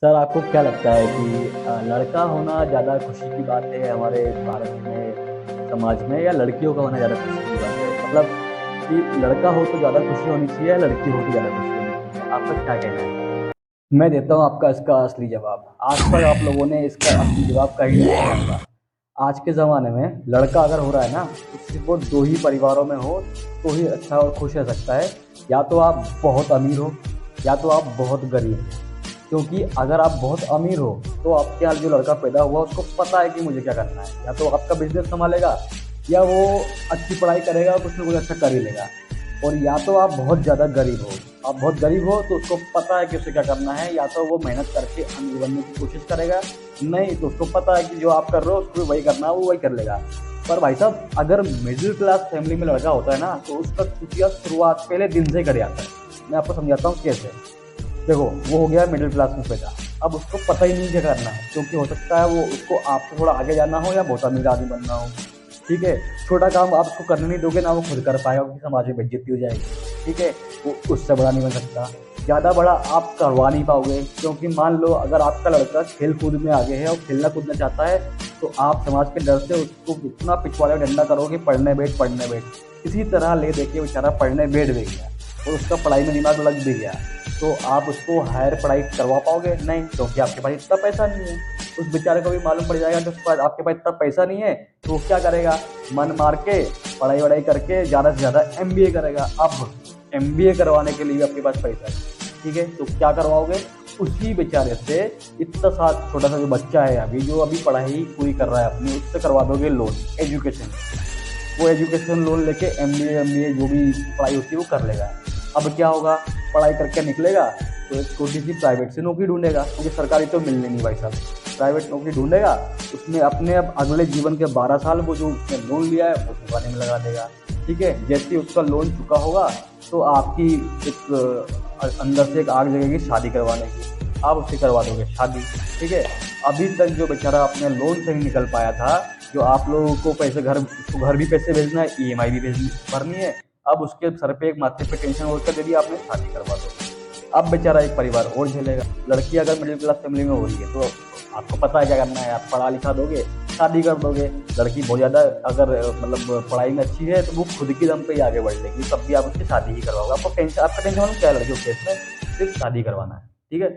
Sir आपको क्या लगता है कि लड़का होना ज़्यादा खुशी की बात है हमारे भारत में, समाज में या लड़कियों का होना ज़्यादा खुशी की बात है? मतलब कि लड़का हो तो ज़्यादा खुशी होनी चाहिए या लड़की हो तो ज़्यादा खुशी होनी चाहिए? आपका क्या कहना है? मैं देता हूँ आपका इसका असली जवाब। आज तक आप लोगों ने इसका असली जवाब कहीं नहीं सुना होगा। आज के ज़माने में लड़का अगर हो रहा है ना, तो सिर्फ़ वो 2 ही परिवारों में हो, तो ही अच्छा और खुश रह सकता है। या तो आप बहुत अमीर हो, या तो आप बहुत गरीब हो। क्योंकि अगर आप बहुत अमीर हो, तो आपके यहाँ जो लड़का पैदा हुआ उसको पता है कि मुझे क्या करना है। या तो आपका बिज़नेस सँभालेगा या वो अच्छी पढ़ाई करेगा, कुछ न कुछ अच्छा कर ही लेगा। और या तो आप बहुत ज़्यादा गरीब हो। आप बहुत गरीब हो तो उसको पता है कि उसे क्या करना है, या तो वो मेहनत करके अमीर बनने की कोशिश करेगा, नहीं तो उसको पता है कि जो आप कर रहे हो उसको भी वही करना है, वो वही कर लेगा। पर भाई साहब अगर मिडिल क्लास फैमिली में लड़का होता है ना, तो उसका खुशियाँ शुरुआत पहले दिन से ही कर जाता है। मैं आपको समझाता हूँ कैसे। देखो, वो हो गया मिडिल क्लास में पैदा। अब उसको पता ही नहीं क्या करना है, क्योंकि हो सकता है वो उसको आपसे थोड़ा आगे जाना हो या बहुत अमीर आदमी बनना हो। ठीक है? छोटा काम आप उसको करने नहीं दोगे ना वो खुद कर पाएगा, क्योंकि समाज में बेइज्जती हो जाएगी। ठीक है? वो उससे बड़ा नहीं बन सकता। ज़्यादा बड़ा आप करवा नहीं पाओगे, क्योंकि मान लो अगर आपका लड़का खेल-कूद में आगे है और खेलना-कूदना चाहता है, तो आप समाज के डर से उसको इतना पिछवाड़े में डंडा करोगे, पढ़ने बैठ, पढ़ने बैठ। किसी तरह ले दे के बेचारा पढ़ने बैठ भी गया और उसका पढ़ाई में दिमाग लग भी गया। तो आप उसको हायर पढ़ाई करवा पाओगे? नहीं, क्योंकि आपके पास इतना पैसा नहीं है। उस बेचारे को भी मालूम पड़ जाएगा कि उसके पास आपके पास इतना पैसा नहीं है, तो वो क्या करेगा? मन मार के पढ़ाई-वढ़ाई करके ज़्यादा से ज़्यादा एमबीए करेगा। अब एमबीए करवाने के लिए भी आपके पास पैसा है, ठीक है? तो क्या करवाओगे? उसी बेचारे से इतना सा छोटा-सा जो बच्चा है अभी, जो अभी पढ़ाई पूरी कर रहा है अपनी, उससे करवा दोगे लोन, एजुकेशन। वो एजुकेशन लोन लेके एमबीए जो भी पढ़ाई होती है वो कर लेगा। अब क्या होगा? पढ़ाई करके निकलेगा तो एक छोटी-सी प्राइवेट से नौकरी ढूँढेगा, क्योंकि सरकारी तो मिलनी नहीं भाई साहब। प्राइवेट नौकरी ढूँढेगा, उसमें अपने अब अगले जीवन के 12 साल वो जो उसने लोन लिया है वो चुकाने में लगा देगा। ठीक है? जैसे ही उसका लोन चुका होगा, तो आपकी एक अंदर से एक आग जगेगी शादी करवाने की। आप उससे करवा दोगे शादी, ठीक है? अभी तक जो बेचारा अपने लोन से नहीं निकल पाया था, जो आप लोगों को पैसे घर उसको घर भी पैसे भेजना है, ईएमआई भी भेजनी भरनी है, अब उसके सर पे एक माथे पे टेंशन और कर दे दिया आपने, शादी करवा दो। अब बेचारा एक परिवार और झेलेगा। लड़की अगर मिडिल क्लास फैमिली में हो रही है, तो आपको पता है क्या करना है, आप पढ़ा लिखा दोगे, शादी कर दोगे। लड़की बहुत ज़्यादा अगर मतलब पढ़ाई में अच्छी है, तो वो खुद के दम पे ही आगे बढ़ लेगी, तब भी आप उसकी शादी ही करवाओगे। आपका टेंशन मालूम क्या है लड़कियों के केस में? सिर्फ शादी करवाना है, ठीक है?